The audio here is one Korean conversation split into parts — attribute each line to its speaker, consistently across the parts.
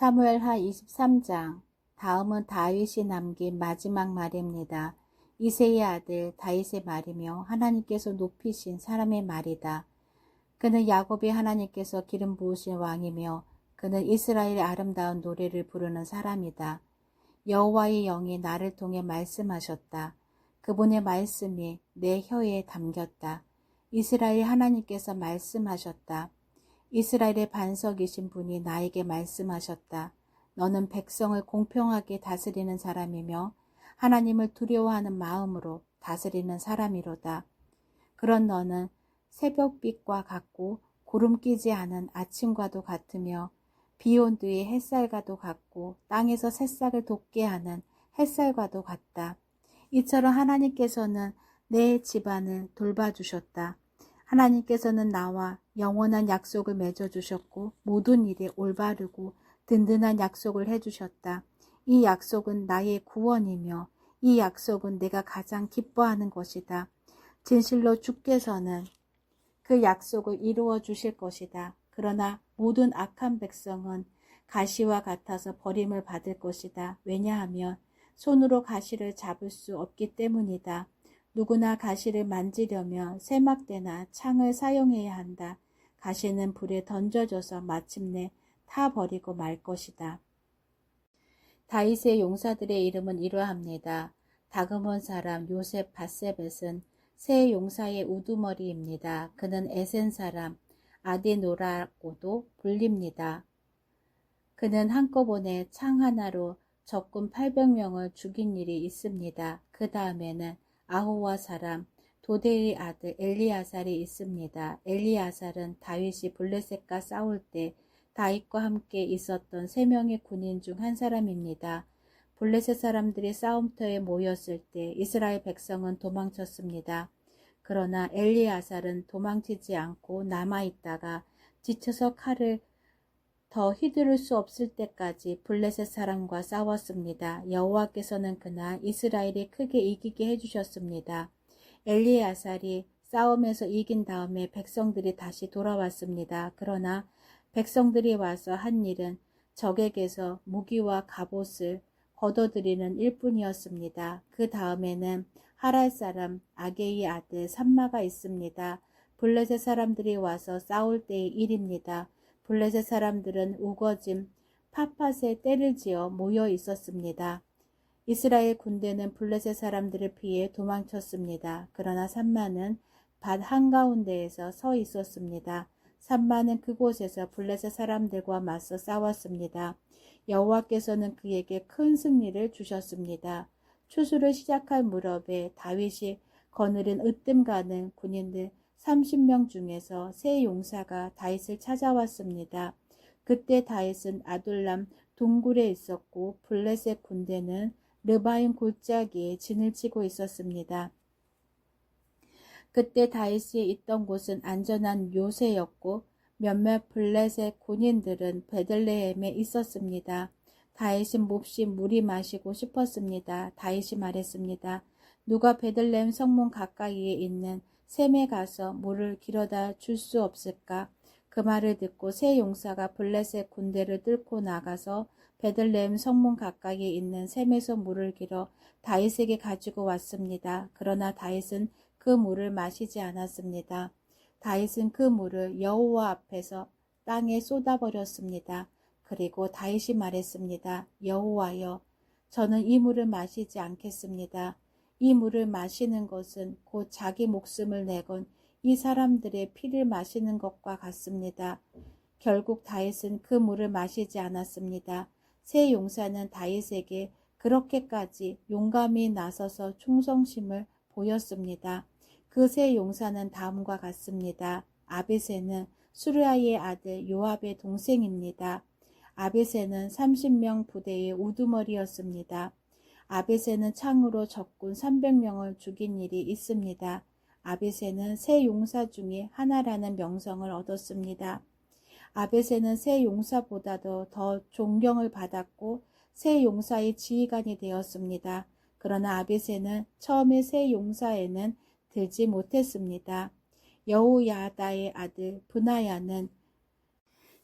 Speaker 1: 사무엘하 23장. 다음은 다윗이 남긴 마지막 말입니다. 이새의 아들 다윗의 말이며 하나님께서 높이신 사람의 말이다. 그는 야곱이 하나님께서 기름 부으신 왕이며 그는 이스라엘의 아름다운 노래를 부르는 사람이다. 여호와의 영이 나를 통해 말씀하셨다. 그분의 말씀이 내 혀에 담겼다. 이스라엘 하나님께서 말씀하셨다. 이스라엘의 반석이신 분이 나에게 말씀하셨다. 너는 백성을 공평하게 다스리는 사람이며 하나님을 두려워하는 마음으로 다스리는 사람이로다. 그런 너는 새벽빛과 같고 구름 끼지 않은 아침과도 같으며 비온 뒤의 햇살과도 같고 땅에서 새싹을 돋게 하는 햇살과도 같다. 이처럼 하나님께서는 내 집안을 돌봐주셨다. 하나님께서는 나와 영원한 약속을 맺어주셨고 모든 일에 올바르고 든든한 약속을 해주셨다. 이 약속은 나의 구원이며 이 약속은 내가 가장 기뻐하는 것이다. 진실로 주께서는 그 약속을 이루어 주실 것이다. 그러나 모든 악한 백성은 가시와 같아서 버림을 받을 것이다. 왜냐하면 손으로 가시를 잡을 수 없기 때문이다. 누구나 가시를 만지려면 세막대나 창을 사용해야 한다. 가시는 불에 던져져서 마침내 타버리고 말 것이다. 다윗의 용사들의 이름은 이러합니다. 다그몬 사람 요셉 바세벳은 새 용사의 우두머리입니다. 그는 에센 사람 아디노라고도 불립니다. 그는 한꺼번에 창 하나로 적군 800명을 죽인 일이 있습니다. 그 다음에는 아호와 사람 도데의 아들 엘리아살이 있습니다. 엘리아살은 다윗이 블레셋과 싸울 때 다윗과 함께 있었던 3명의 군인 중 한 사람입니다. 블레셋 사람들이 싸움터에 모였을 때 이스라엘 백성은 도망쳤습니다. 그러나 엘리아살은 도망치지 않고 남아있다가 지쳐서 칼을 더 휘두를 수 없을 때까지 블레셋 사람과 싸웠습니다. 여호와께서는 그날 이스라엘이 크게 이기게 해주셨습니다. 엘리아살이 싸움에서 이긴 다음에 백성들이 다시 돌아왔습니다. 그러나 백성들이 와서 한 일은 적에게서 무기와 갑옷을 거둬들이는 일뿐이었습니다. 그 다음에는 하랄 사람 아게이의 아들 삼마가 있습니다. 블레셋 사람들이 와서 싸울 때의 일입니다. 블레셋 사람들은 우거짐 팥밭에 떼를 지어 모여 있었습니다. 이스라엘 군대는 블레셋 사람들을 피해 도망쳤습니다. 그러나 삼마는 밭 한가운데에서 서 있었습니다. 삼마는 그곳에서 블레셋 사람들과 맞서 싸웠습니다. 여호와께서는 그에게 큰 승리를 주셨습니다. 추수를 시작할 무렵에 다윗이 거느린 으뜸 가는 군인들 30명 중에서 세 용사가 다윗을 찾아왔습니다. 그때 다윗은 아둘람 동굴에 있었고 블레셋 군대는 르바임 골짜기에 진을 치고 있었습니다. 그때 다윗이 있던 곳은 안전한 요새였고 몇몇 블레셋 군인들은 베들레헴에 있었습니다. 다윗은 몹시 물이 마시고 싶었습니다. 다윗이 말했습니다. 누가 베들레헴 성문 가까이에 있는 샘에 가서 물을 길어다 줄 수 없을까? 그 말을 듣고 세 용사가 블레셋 군대를 뚫고 나가서 베들레헴 성문 가까이에 있는 샘에서 물을 길어 다윗에게 가지고 왔습니다. 그러나 다윗은 그 물을 마시지 않았습니다. 다윗은 그 물을 여호와 앞에서 땅에 쏟아버렸습니다. 그리고 다윗이 말했습니다. 여호와여, 저는 이 물을 마시지 않겠습니다. 이 물을 마시는 것은 곧 자기 목숨을 내건 이 사람들의 피를 마시는 것과 같습니다. 결국 다윗은 그 물을 마시지 않았습니다. 세 용사는 다윗에게 그렇게까지 용감히 나서서 충성심을 보였습니다. 그 세 용사는 다음과 같습니다. 아비새는 수르야의 아들 요압의 동생입니다. 아비새는 30명 부대의 우두머리였습니다. 아비새는 창으로 적군 300명을 죽인 일이 있습니다. 아비새는 세 용사 중에 하나라는 명성을 얻었습니다. 아비새는 세 용사보다도 더 존경을 받았고 세 용사의 지휘관이 되었습니다. 그러나 아비새는 처음에 세 용사에는 들지 못했습니다. 여호야다의 아들 브나야는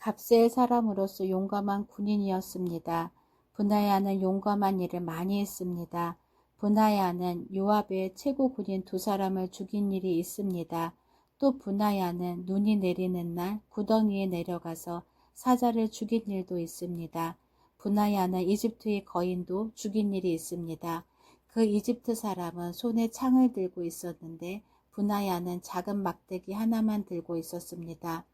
Speaker 1: 갑세의 사람으로서 용감한 군인이었습니다. 브나야는 용감한 일을 많이 했습니다. 브나야는 요압의 최고 군인 2사람을 죽인 일이 있습니다. 또 브나야는 눈이 내리는 날 구덩이에 내려가서 사자를 죽인 일도 있습니다. 브나야는 이집트의 거인도 죽인 일이 있습니다. 그 이집트 사람은 손에 창을 들고 있었는데 브나야는 작은 막대기 하나만 들고 있었습니다.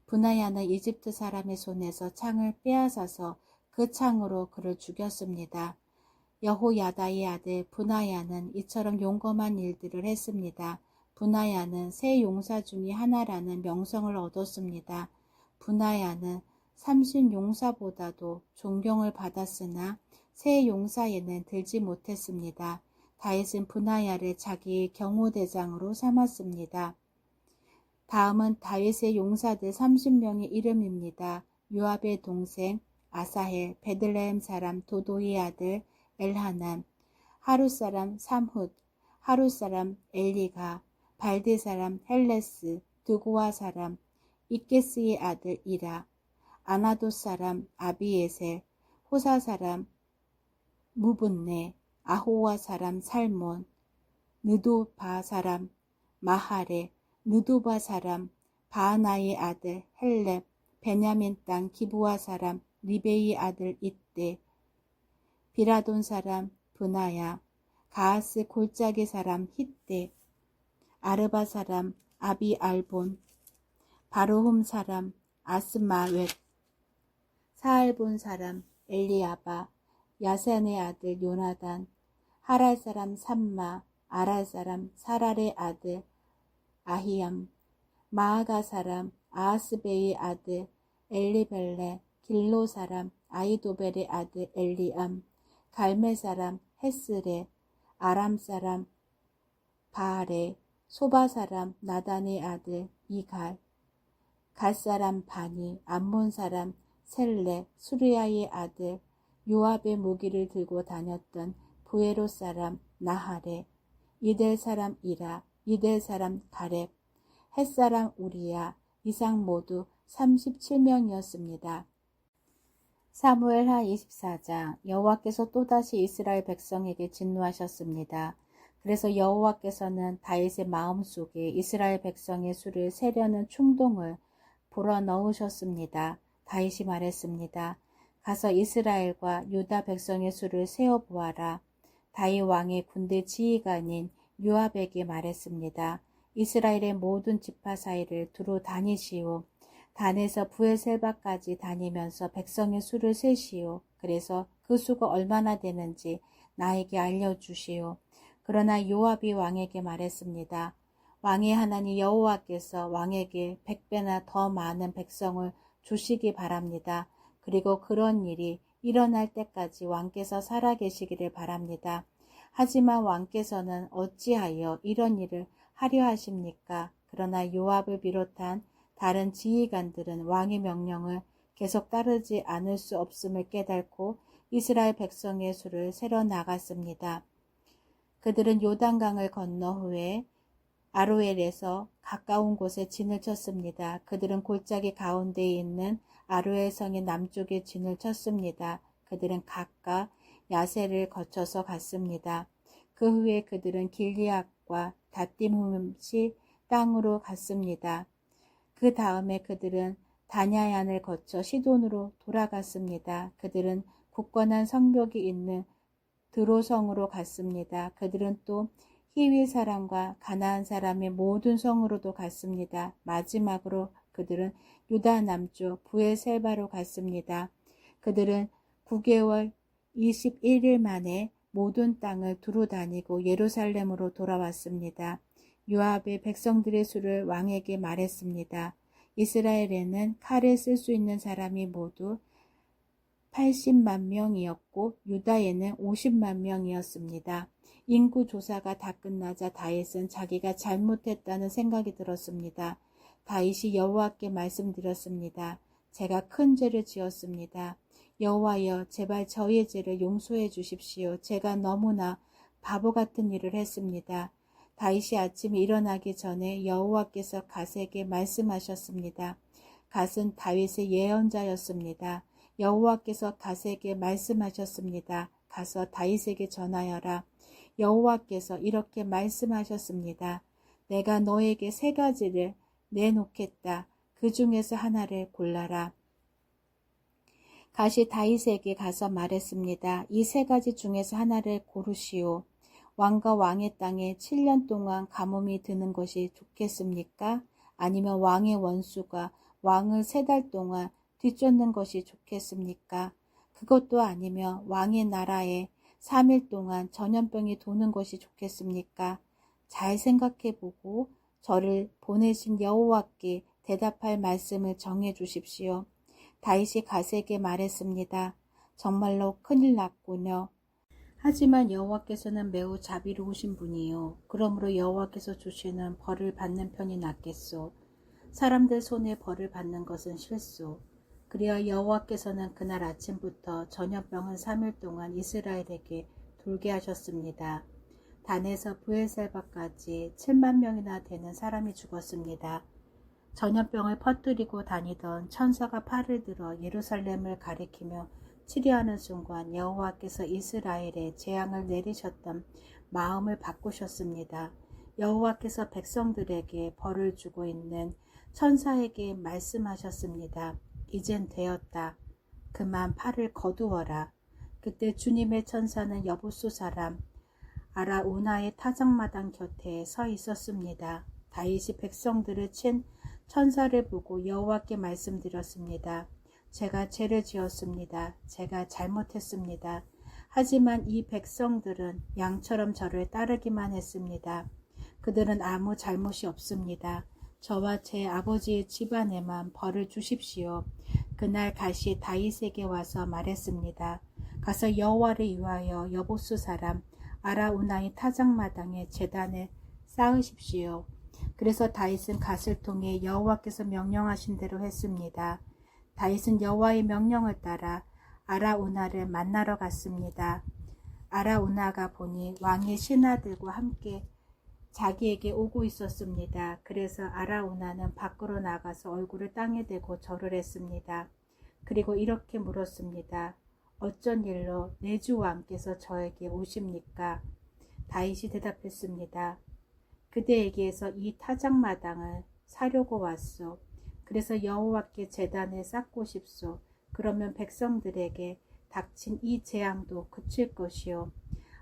Speaker 1: 브나야는 이집트 사람의 손에서 창을 빼앗아서 그 창으로 그를 죽였습니다. 여호야다의 아들 브나야는 이처럼 용감한 일들을 했습니다. 브나야는 세 용사 중의 하나라는 명성을 얻었습니다. 브나야는 30용사보다도 존경을 받았으나 세 용사에는 들지 못했습니다. 다윗은 브나야를 자기의 경호대장으로 삼았습니다. 다음은 다윗의 용사들 30명의 이름입니다. 요압의 동생 아사헬, 베들레헴 사람 도도의 아들 엘하난, 하루 사람 삼훗, 하루 사람 엘리가, 발디 사람 헬레스, 드고아 사람 이케스의 아들 이라, 아나도 사람 아비에셀, 호사 사람 무분네, 아호와 사람 살몬, 느도바 사람 마하레, 느도바 사람 바하나의 아들 헬렙, 베냐민 땅 기브와 사람 리베의 아들 이떼, 비라돈 사람 브나야, 가하스 골짜기 사람 히떼, 아르바 사람 아비알본, 바로홈 사람 아스마웻, 사알본 사람 엘리아바, 야센의 아들 요나단, 하랄 사람 삼마, 아랄 사람 사랄의 아들 아히암, 마아가 사람 아하스베의 아들 엘리벨레, 길로 사람 아이도벨의 아들 엘리암, 갈멜 사람 헤스레, 아람 사람 바알레, 소바 사람 나단의 아들 이갈, 갈 사람 바니, 암몬 사람 셀레, 수르야의 아들 요압의 무기를 들고 다녔던 부에로 사람 나하레, 이델 사람 이라, 이델 사람 가렙, 헷 사람 우리야, 이상 모두 37명이었습니다. 사무엘하 24장. 여호와께서 또다시 이스라엘 백성에게 진노하셨습니다. 그래서 여호와께서는 다윗의 마음속에 이스라엘 백성의 수를 세려는 충동을 불어넣으셨습니다. 다윗이 말했습니다. 가서 이스라엘과 유다 백성의 수를 세어보아라. 다윗 왕의 군대 지휘관인 요압에게 말했습니다. 이스라엘의 모든 지파 사이를 두루 다니시오. 단에서 브엘셀바까지 다니면서 백성의 수를 세시오. 그래서 그 수가 얼마나 되는지 나에게 알려주시오. 그러나 요압이 왕에게 말했습니다. 왕의 하나님 여호와께서 왕에게 100배나 더 많은 백성을 주시기 바랍니다. 그리고 그런 일이 일어날 때까지 왕께서 살아계시기를 바랍니다. 하지만 왕께서는 어찌하여 이런 일을 하려 하십니까? 그러나 요압을 비롯한 다른 지휘관들은 왕의 명령을 계속 따르지 않을 수 없음을 깨닫고 이스라엘 백성의 수를 세러 나갔습니다. 그들은 요단강을 건너 후에 아로엘에서 가까운 곳에 진을 쳤습니다. 그들은 골짜기 가운데에 있는 아로엘 성의 남쪽에 진을 쳤습니다. 그들은 각각 야세를 거쳐서 갔습니다. 그 후에 그들은 길리앗과 다딤흠시 땅으로 갔습니다. 그 다음에 그들은 다냐얀을 거쳐 시돈으로 돌아갔습니다. 그들은 굳건한 성벽이 있는 드로성으로 갔습니다. 그들은 또 히위 사람과 가나안 사람의 모든 성으로도 갔습니다. 마지막으로 그들은 유다 남쪽 브엘셀바로 갔습니다. 그들은 9개월 21일 만에 모든 땅을 두루 다니고 예루살렘으로 돌아왔습니다. 요압의 백성들의 수를 왕에게 말했습니다. 이스라엘에는 칼을 쓸 수 있는 사람이 모두 80만 명이었고 유다에는 50만 명이었습니다. 인구 조사가 다 끝나자 다윗은 자기가 잘못했다는 생각이 들었습니다. 다윗이 여호와께 말씀드렸습니다. 제가 큰 죄를 지었습니다. 여호와여, 제발 저의 죄를 용서해 주십시오. 제가 너무나 바보 같은 일을 했습니다. 다윗이 아침에 일어나기 전에 여호와께서 갓에게 말씀하셨습니다. 갓은 다윗의 예언자였습니다. 여호와께서 갓에게 말씀하셨습니다. 가서 다윗에게 전하여라. 여호와께서 이렇게 말씀하셨습니다. 내가 너에게 세 가지를 내놓겠다. 그 중에서 하나를 골라라. 갓이 다윗에게 가서 말했습니다. 이 세 가지 중에서 하나를 고르시오. 왕과 왕의 땅에 7년 동안 가뭄이 드는 것이 좋겠습니까? 아니면 왕의 원수가 왕을 3달 동안 뒤쫓는 것이 좋겠습니까? 그것도 아니면 왕의 나라에 3일 동안 전염병이 도는 것이 좋겠습니까? 잘 생각해보고 저를 보내신 여호와께 대답할 말씀을 정해 주십시오. 다윗이 갓에게 말했습니다. 정말로 큰일 났군요. 하지만 여호와께서는 매우 자비로우신 분이요. 그러므로 여호와께서 주시는 벌을 받는 편이 낫겠소. 사람들 손에 벌을 받는 것은 싫소. 그리하 여호와께서는 그날 아침부터 전염병은 3일 동안 이스라엘에게 돌게 하셨습니다. 단에서 브엘셀바까지 7만 명이나 되는 사람이 죽었습니다. 전염병을 퍼뜨리고 다니던 천사가 팔을 들어 예루살렘을 가리키며 치료하는 순간 여호와께서 이스라엘에 재앙을 내리셨던 마음을 바꾸셨습니다. 여호와께서 백성들에게 벌을 주고 있는 천사에게 말씀하셨습니다. 이젠 되었다. 그만 팔을 거두어라. 그때 주님의 천사는 여부수 사람 아라우나의 타작마당 곁에 서 있었습니다. 다윗이 백성들을 친 천사를 보고 여호와께 말씀드렸습니다. 제가 죄를 지었습니다. 제가 잘못했습니다. 하지만 이 백성들은 양처럼 저를 따르기만 했습니다. 그들은 아무 잘못이 없습니다. 저와 제 아버지의 집안에만 벌을 주십시오. 그날 갓이 다윗에게 와서 말했습니다. 가서 여호와를 위하여 여보수 사람 아라우나의 타작마당에 제단을 쌓으십시오. 그래서 다윗은 갓을 통해 여호와께서 명령하신 대로 했습니다. 다윗은 여호와의 명령을 따라 아라우나를 만나러 갔습니다. 아라우나가 보니 왕의 신하들과 함께 자기에게 오고 있었습니다. 그래서 아라우나는 밖으로 나가서 얼굴을 땅에 대고 절을 했습니다. 그리고 이렇게 물었습니다. 어쩐 일로 내 주 왕께서 저에게 오십니까? 다윗이 대답했습니다. 그대에게서 이 타작마당을 사려고 왔소. 그래서 여호와께 제단을 쌓고 싶소. 그러면 백성들에게 닥친 이 재앙도 그칠 것이요.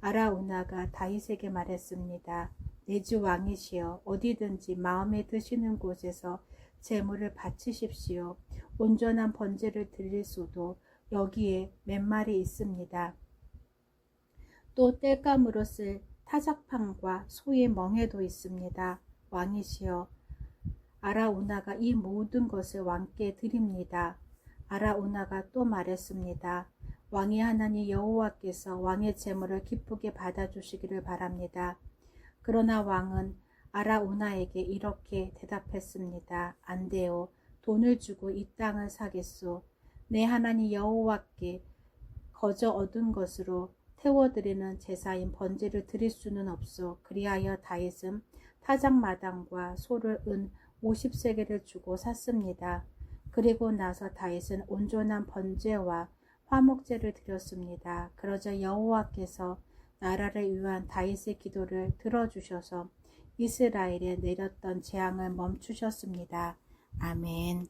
Speaker 1: 아라우나가 다윗에게 말했습니다. 내 주 왕이시여 어디든지 마음에 드시는 곳에서 제물을 바치십시오. 온전한 번제를 드릴 수도 여기에 몇 마리 있습니다. 또 땔감으로 쓸 타작판과 소의 멍에도 있습니다. 왕이시여 아라우나가 이 모든 것을 왕께 드립니다. 아라우나가 또 말했습니다. 왕의 하나님 여호와께서 왕의 제물을 기쁘게 받아주시기를 바랍니다. 그러나 왕은 아라우나에게 이렇게 대답했습니다. 안 돼요. 돈을 주고 이 땅을 사겠소. 내 하나님 여호와께 거저 얻은 것으로 태워드리는 제사인 번제를 드릴 수는 없소. 그리하여 다윗은 타작마당과 소를 은 50세겔을 주고 샀습니다. 그리고 나서 다윗은 온전한 번제와 화목제를 드렸습니다. 그러자 여호와께서 나라를 위한 다윗의 기도를 들어주셔서 이스라엘에 내렸던 재앙을 멈추셨습니다. 아멘.